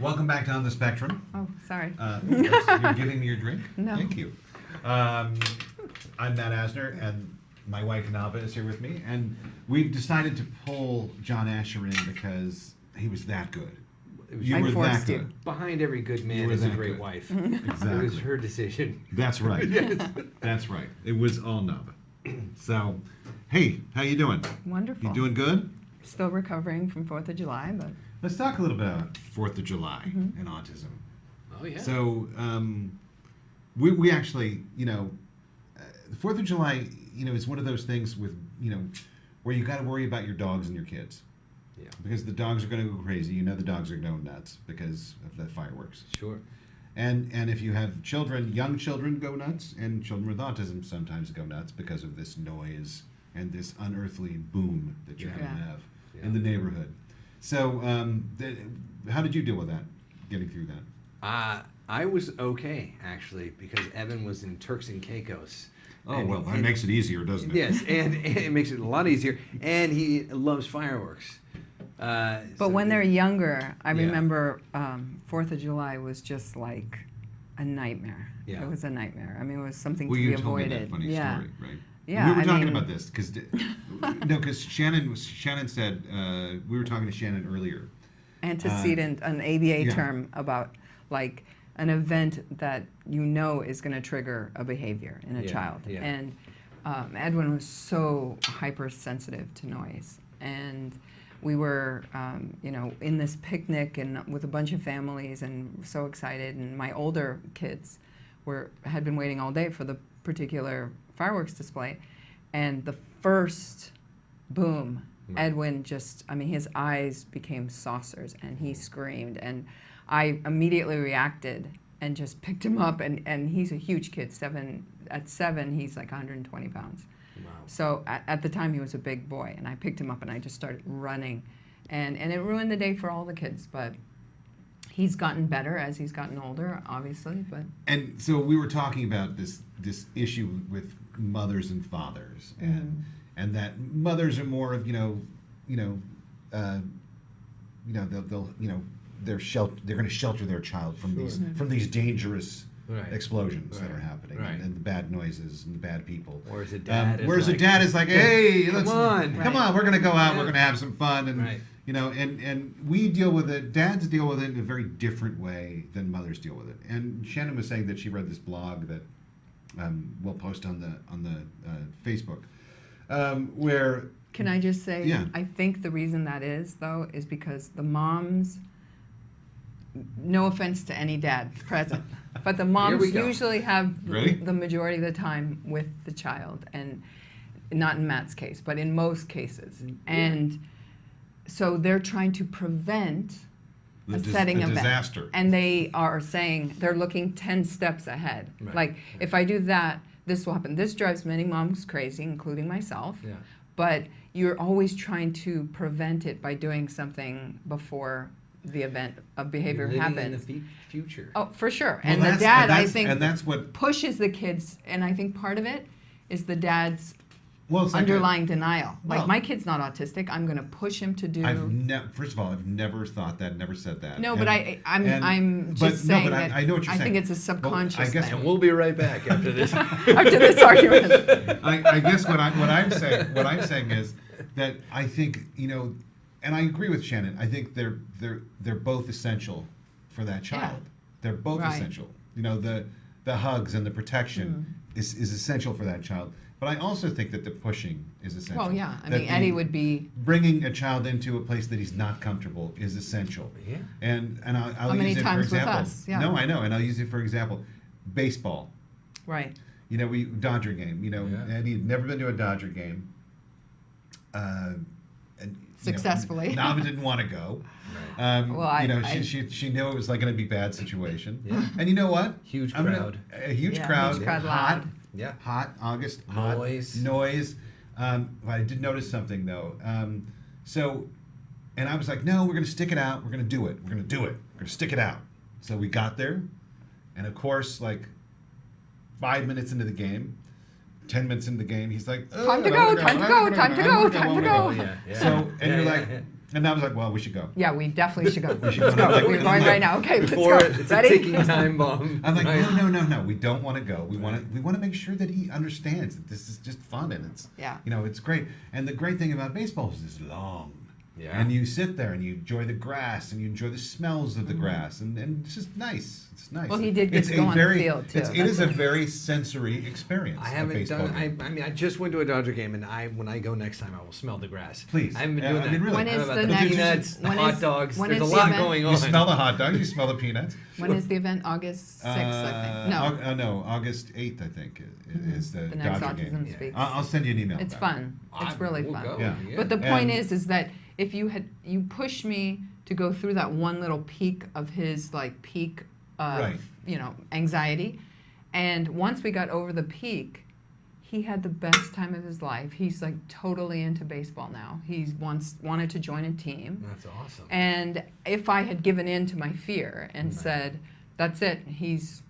Welcome back to On the Spectrum. Oh, sorry. You're giving me your drink? No. Thank you. I'm Matt Asner, and my wife Navah is here with me, and we've decided to pull John Asher in because he was that good. You I were that forced you. good. Behind every good You man were is a that great good. wife. Exactly. It was her decision. That's right. That's right. It was all Navah. So, hey, how you doing? Wonderful. You doing good? Still recovering from 4th of July, but Let's talk a little bit about 4th of July and autism. Oh yeah. So, we actually, the 4th of July, is one of those things with, where you got to worry about your dogs and your kids. Yeah. Because the dogs are going to go crazy. The dogs are going nuts because of the fireworks. Sure. And if you have children, young children go nuts, and children with autism sometimes go nuts because of this noise and this unearthly boom that you're going to have in the neighborhood. So, how did you deal with that, getting through that? I was okay actually because Evan was in Turks and Caicos. Oh, well, that makes it easier, doesn't it? Yes, and it makes it a lot easier. And he loves fireworks. but when they're younger, I remember 4th of July was just like a nightmare. Yeah. It was a nightmare. I mean, it was something Well, to you be told me avoided. that funny story, right? Yeah, we were I talking mean- about this because Shannon said we were talking to Shannon earlier. Antecedent, an ABA yeah. term about like an event that is going to trigger a behavior in a Yeah, child. yeah. And Edwin was so hypersensitive to noise. And we were, in this picnic and with a bunch of families and so excited. And my older kids had been waiting all day for the particular fireworks display. And the first boom, Right. Edwin his eyes became saucers and he screamed. And I immediately reacted and just picked him up. And he's a huge kid, at 7, he's like 120 pounds. Wow. So at the time he was a big boy, and I picked him up and I just started running, and it ruined the day for all the kids. But he's gotten better as he's gotten older, obviously. But And so we were talking about this issue with mothers and fathers, and that mothers are more of they'll they're going to shelter their child from these dangerous Right. explosions that Right. are happening Right. and the bad noises and the bad people. Whereas a dad is like, hey, come on. come on, we're going to go out, we're going to have some fun, and Right. and we deal with it. Dads deal with it in a very different way than mothers deal with it. And Shannon was saying that she read this blog that we'll post on the Facebook, where can I just say, Yeah. I think the reason that is, though, is because the moms, no offense to any dad present, but the moms we go. usually have Ready? the majority of the time with the child, and not in Matt's case, but in most cases. And so they're trying to prevent a setting event. disaster. And they are saying, they're looking 10 steps ahead. Right. Like, if I do that, this will happen. This drives many moms crazy, including myself. Yeah. But you're always trying to prevent it by doing something before the event of behavior Living happens. in the future. Oh, for sure. Well, And the that's- dad, and I that's- think, and that's what pushes the kids. And I think part of it is the dad's well, it's like underlying denial. Like, well- my kid's not autistic. I'm going to push him to do. First of all, I've never thought that, never said that. No, but I'm but just no, saying but that I know what you're I saying. think it's a Well, subconscious I guess- thing. And we'll be right back after this. After this argument. I guess what I'm saying is that I think and I agree with Shannon. I think they're both essential for that child. They're both Right. essential. The hugs and the protection is essential for that child. But I also think that the pushing is essential. Well, yeah. I That mean, Eddie would be. bringing a child into a place that he's not comfortable is essential. Yeah. And I'll How many use it times for with example. us? Yeah. No, I know, and I'll use it for example. Baseball. Right. We Dodger game. Yeah. Eddie had never been to a Dodger game. And Successfully. Navah didn't want to go. Right. She knew it was like going to be a bad situation. Yeah. And you know what? Huge I'm gonna- crowd. A huge Yeah, crowd. huge crowd, hot. loud. Yeah. Hot August. Noise. Hot, noise. I did notice something though. And I was like, no, we're going to stick it out. We're going to do it. We're going to do it. We're going to stick it out. So we got there, and of course, like 5 minutes into the game, 10 minutes into the game, he's like, Time to go, time to go, time to go, time to go. Yeah, yeah. So, and Yeah, you're yeah, like, yeah. And I was like, well, we should go. Yeah, we definitely should go. Let's go. go. Like, We're going right now. Okay, Before let's go. it's Ready? a ticking time bomb. I'm like, Right. no, we don't want to go. We want to make sure that he understands that this is just fun and it's Yeah. it's great. And the great thing about baseball is it's long. Yeah. And you sit there and you enjoy the grass and you enjoy the smells of the grass and it's just nice. It's nice. Well, he did get It's to a go on the very- field, too. It is a very sensory experience. I a haven't baseball done. game. I mean, I just went to a Dodger game, and when I go next time, I will smell the grass. Please. I haven't been Yeah, doing I that. mean, really. When I don't is know the about next? peanuts, the when hot is- dogs. when There's a is the lot event? going on. You smell the hot dog. You smell the peanuts. When is the event? August 6th, I think. No, No, August 8th, I think, is the the next Dodger game. Autism Yeah. Speaks. I'll send you an email. It's about it. fun. It's really We'll fun. go. Yeah. But the point And- is that if you pushed me to go through that one little peak of his peak of Right. anxiety, and once we got over the peak, he had the best time of his life. He's totally into baseball now. He wanted to join a team. That's awesome. And if I had given in to my fear and Right. said, "That's it. He's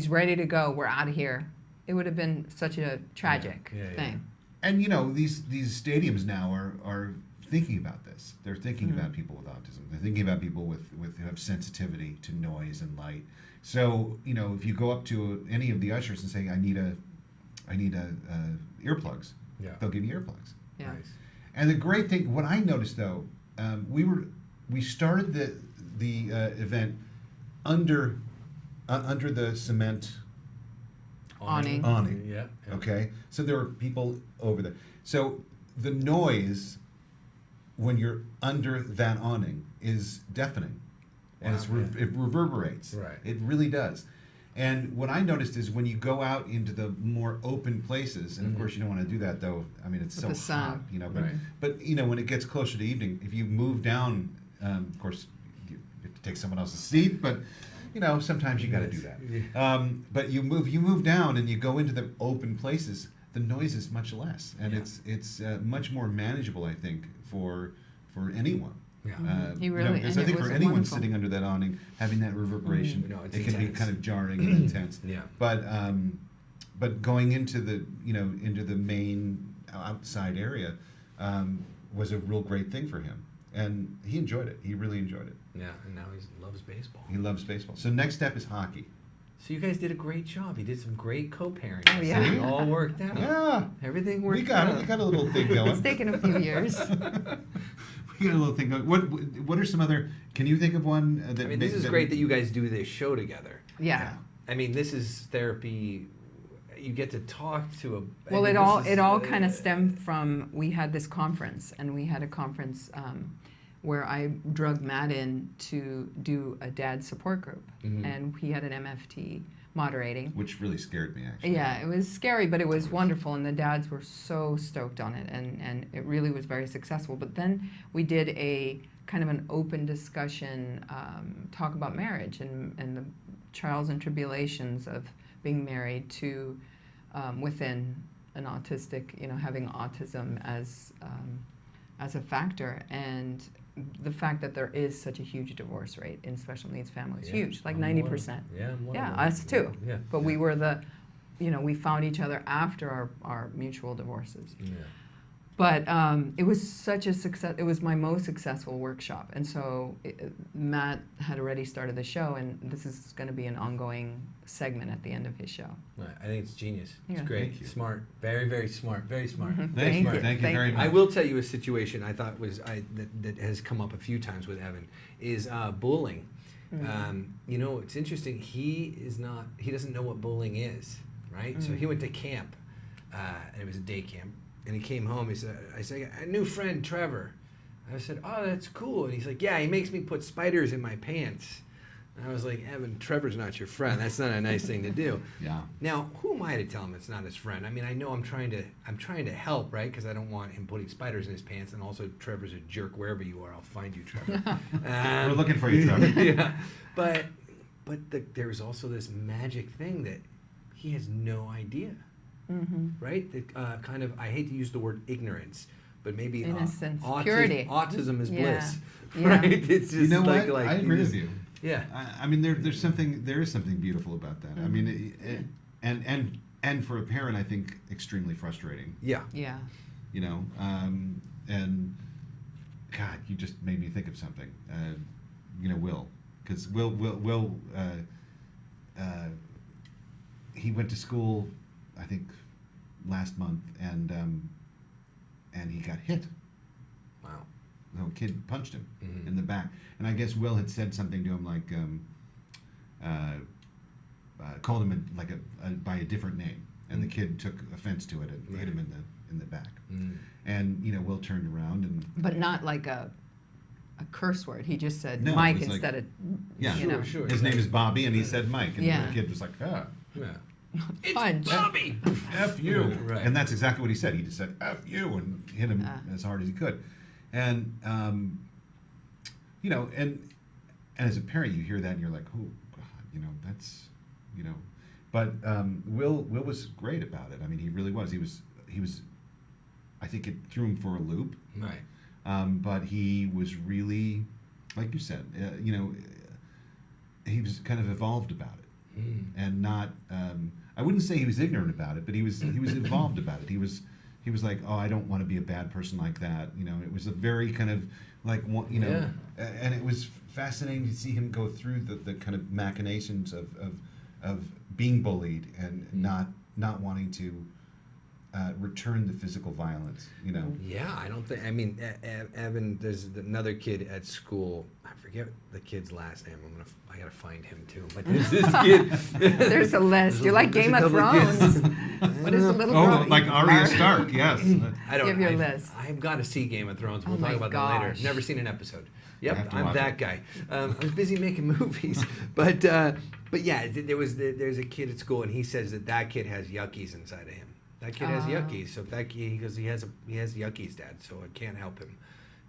ready to go. We're out of here," it would have been such a tragic Yeah, yeah. thing. And these stadiums now are thinking about this. They're thinking about people with autism. They're thinking about people who have sensitivity to noise and light. So if you go up to any of the ushers and say, "I need earplugs," Yeah. they'll give you earplugs. Yeah. Nice. And the great thing, what I noticed though, we started the event under the cement Awning. awning. Yeah. yeah. Okay, so there were people over there. So the noise when you're under that awning is deafening, and Wow, it reverberates. Right. It really does. And what I noticed is when you go out into the more open places, and of course you don't want to do that though. I mean, it's With so the sun. hot, But Right. but when it gets closer to evening, if you move down, of course you have to take someone else's seat, but sometimes you got to do that. Yeah. But you move down and you go into the open places. The noise is much less, and Yeah. it's much more manageable, I think, for anyone. Yeah. He really- because and I it think was for anyone wonderful. sitting under that awning, having that reverberation, No, it's it can be intense. kind of jarring and intense. Yeah. But going into the into the main outside area was a real great thing for him, and he enjoyed it. He really enjoyed it. Yeah. And now he loves baseball. He loves baseball. So next step is hockey. So you guys did a great job. You did some great co-parenting. Oh, yeah. So it all worked out. Yeah, Everything worked we got out. it. We got a little thing going. It's taken a few years. We got a little thing going. What are some other? Can you think of one that? I mean, this is great that you guys do this show together. Yeah. I mean, this is therapy. You get to talk to a. Well, I mean, it this is, all kind of stemmed from, we had this conference, and we had a conference where I drug Matt in to do a dad support group, Mhm. and he had an MFT moderating. Which really scared me, actually. Yeah, it was scary, but it was wonderful, and the dads were so stoked on it, and it really was very successful. But then we did a kind of an open discussion, talk about marriage and the trials and tribulations of being married to within an autistic, having autism as a factor, and the fact that there is such a huge divorce rate in special needs families, Yeah, huge, like I'm 90%. Yeah, I'm one Yeah, of them. us too. Yeah. But we were we found each other after our mutual divorces. Yeah. But it was such a success. It was my most successful workshop. And so Matt had already started the show, and this is going to be an ongoing segment at the end of his show. Right. I think it's genius. It's Yeah. great. Thank you. Smart. Very, very smart. Very smart. Mhm. Very Thank smart. you. Thank you very much. I will tell you a situation I thought was that has come up a few times with Evan is bullying. It's interesting. He doesn't know what bullying is, right? So he went to camp, and it was a day camp, and he came home. I said, a new friend, Trevor. I said, oh, that's cool. And he's like, yeah, he makes me put spiders in my pants. And I was like, Evan, Trevor's not your friend. That's not a nice thing to do. Yeah. Now, who am I to tell him it's not his friend? I mean, I know I'm trying to help, right? Because I don't want him putting spiders in his pants. And also, Trevor's a jerk. Wherever you are, I'll find you, Trevor. We're looking for you, Trevor. Yeah, but there's also this magic thing that he has no idea, right? That kind of, I hate to use the word ignorance, but maybe Innocence, purity. autism is Yeah. bliss, Yeah. right? It's just You know what? like I agree with you. Yeah. I mean, there is something beautiful about that. I mean, and for a parent, I think extremely frustrating. Yeah. Yeah. And God, you just made me think of something. Will, because he went to school, I think, last month, and he got hit. Wow. A kid punched him Mhm. in the back, and I guess Will had said something to him like, called him by a different name, and the kid took offense to it and hit him in the back. Mm. And Will turned around and But not like a curse word. He just said No, it Mike was like- instead of, yeah, you know. Sure. his name is Bobby, and he said Mike, and Yeah. the kid was like, ah. Yeah. Punch. Bobby. F you. Right. And that's exactly what he said. He just said F you and hit him Ah. as hard as he could. And, and as a parent, you hear that and you're like, oh, God, that's, But Will was great about it. I mean, he really was. He was, I think it threw him for a loop. Right. But he was really, like you said, he was kind of evolved about it. And not I wouldn't say he was ignorant about it, but he was involved about it. He was like, oh, I don't want to be a bad person like that. It was a very kind of like Yeah. and it was fascinating to see him go through the kind of machinations of being bullied and not wanting to return the physical violence. Yeah, I don't think. I mean, Evan. There's another kid at school. I forget the kid's last name. I gotta find him too. But there's this kid. There's a list. You're like There's Game a of couple of Thrones. kids. What is the little Oh, girl? like Arya Stark, yes. I don't. Give your I've, list. I've got to see Game of Thrones. We'll Oh talk my about that later. gosh. Never seen an episode. I Yep, have to I'm watch that it. guy. I was busy making movies, but yeah, there's a kid at school, and he says that kid has yuckies inside of him. That kid has Oh. yuckies. So he goes, he has yuckies, Dad. So I can't help him.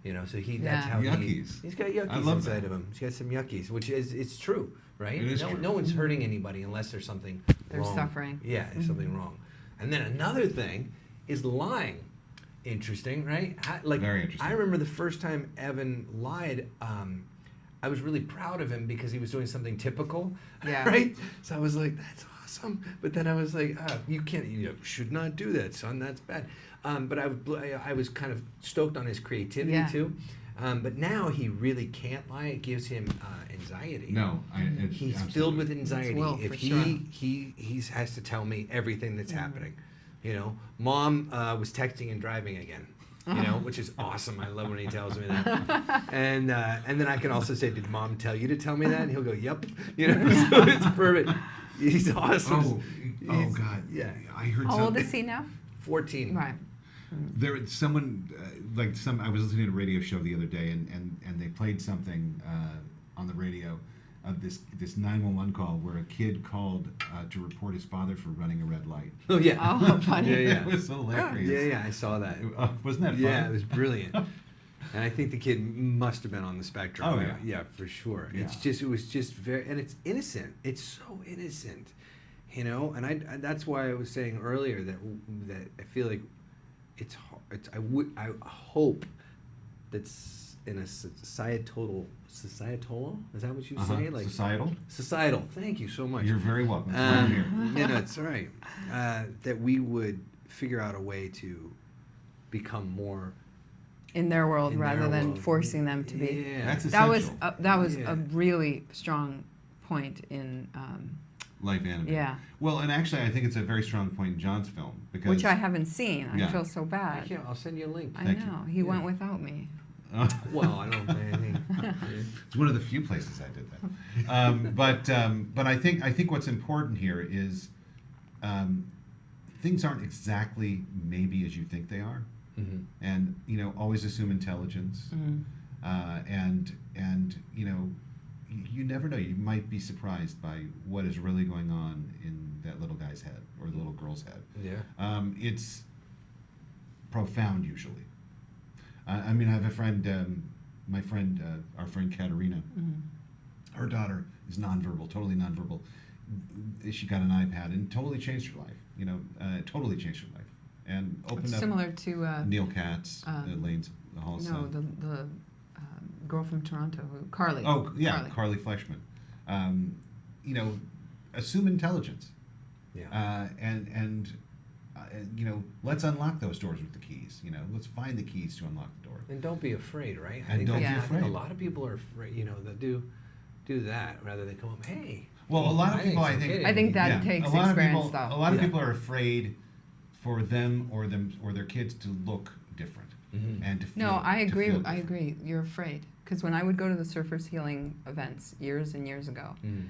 So that's Yeah. how Yuckies. he's got I yuckies love inside that. of him. He's got some yuckies, which it's true, right? It is true. No one's hurting anybody unless there's something They're wrong. suffering. Yeah, there's something wrong. And then another thing is lying. Interesting, right? Very interesting. I remember the first time Evan lied. I was really proud of him because he was doing something typical, Yeah. right? So I was like, "That's awesome," but then I was like, "You can't, should not do that, son. That's bad." But I was kind of stoked on his creativity Yeah. too. But now he really can't lie. It gives him anxiety. No, He's absolutely. filled with anxiety. Will, If for he sure. has to tell me everything that's happening. Mom was texting and driving again. Which is awesome. I love when he tells me that. And then I can also say, "Did Mom tell you to tell me that?" And he'll go, "Yep." So it's perfect. He's awesome. Oh He's- God. Yeah. I heard How something. old is he now? 14. Right. There, someone I was listening to a radio show the other day, and they played something on the radio of this 911 call where a kid called to report his father for running a red light. Oh yeah. Oh, funny. Yeah. It was hilarious. Yeah. I saw that. Wasn't that fun? Yeah, it was brilliant. And I think the kid must have been on the spectrum. Oh, yeah. Yeah, for sure. Yeah. It was just very, and it's innocent. It's so innocent, And I that's why I was saying earlier that I feel like I hope that's in a societal. Is that what you say? Like Societal. societal. Thank you so much. You're very welcome. That's why I'm here. It's all right. That we would figure out a way to become more In their world in rather their than world. forcing them to be. Yeah. That's That was essential. that was Yeah. a really strong point in Life animated. yeah, Well, and actually, I think it's a very strong point in John's film because which I haven't seen. I Yeah. feel so bad. I'll send you a link. I Thank you. know he went without me. Well, I don't think. It's one of the few places I did that. But I think what's important here is things aren't exactly maybe as you think they are, and always assume intelligence, and you never know. You might be surprised by what is really going on in that little guy's head or the little girl's head. Yeah. It's profound usually. I mean, I have a friend, our friend Katerina. Her daughter is nonverbal, totally nonverbal. She got an iPad and totally changed her life. Totally changed her life, and opened up. Similar to Neil Katz, Lane's the Hall's no son. the girl from Toronto, Carly. Oh yeah, Carly Fleshman. Assume intelligence. Yeah. And let's unlock those doors with the keys. Let's find the keys to unlock the door. And don't be afraid, right? And don't be I think afraid. a lot of people are afraid, that do that rather than come up, hey. Well, a lot of people, I it's think, okay I think that yeah, takes a lot experience, of people, though. A lot of Yeah. people are afraid for them or their kids to look different Mhm. and to feel. No, I to agree. feel I different. agree. You're afraid because when I would go to the Surfers Healing events years and years ago, Mm.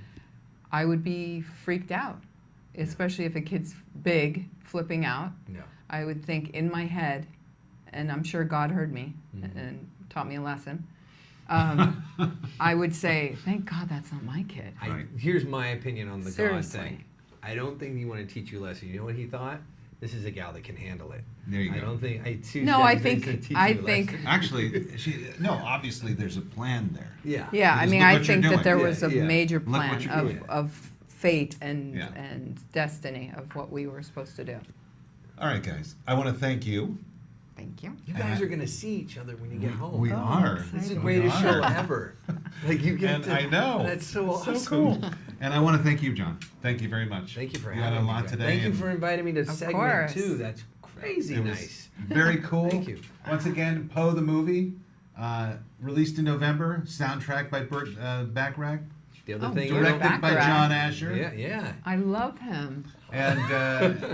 I would be freaked out, especially if a kid's big, flipping out. No. I would think in my head, and I'm sure God heard me Mhm. and taught me a lesson. I would say, "Thank God that's not my kid." Right. Here's my opinion on the Seriously. God thing. I don't think he wanted to teach you a lesson. You know what he thought? This is a gal that can handle it. There you I go. don't think. No, I think- I think- Actually, obviously there's a plan there. Yeah. Yeah, I Because mean, look I what you're think that doing. there Yeah, was a yeah. major Look what plan you're of, doing. of fate and Yeah. and destiny of what we were supposed to do. All right, guys. I want to thank you. Thank you. You guys are gonna see each other when you get home. We Oh, are. exciting. This is the We greatest are. show ever. Like you get And to, I know. That's so It's awesome. so cool. And I want to thank you, John. Thank you very much. Thank you for you having had a me. lot guys. today. Thank you and for inviting me to segment course. 2. That's crazy it was nice. Very cool. Thank you. Once again, Poe the movie, released in November, soundtrack by Burt Bacharach, The other Oh, thing, Burt directed by Bacharach. John Asher, yeah, yeah. I love him. and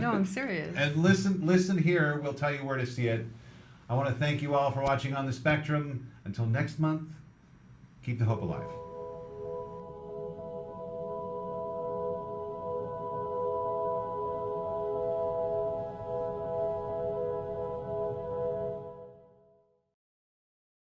No, I'm serious. and listen here. We'll tell you where to see it. I want to thank you all for watching On the Spectrum. Until next month, keep the hope alive.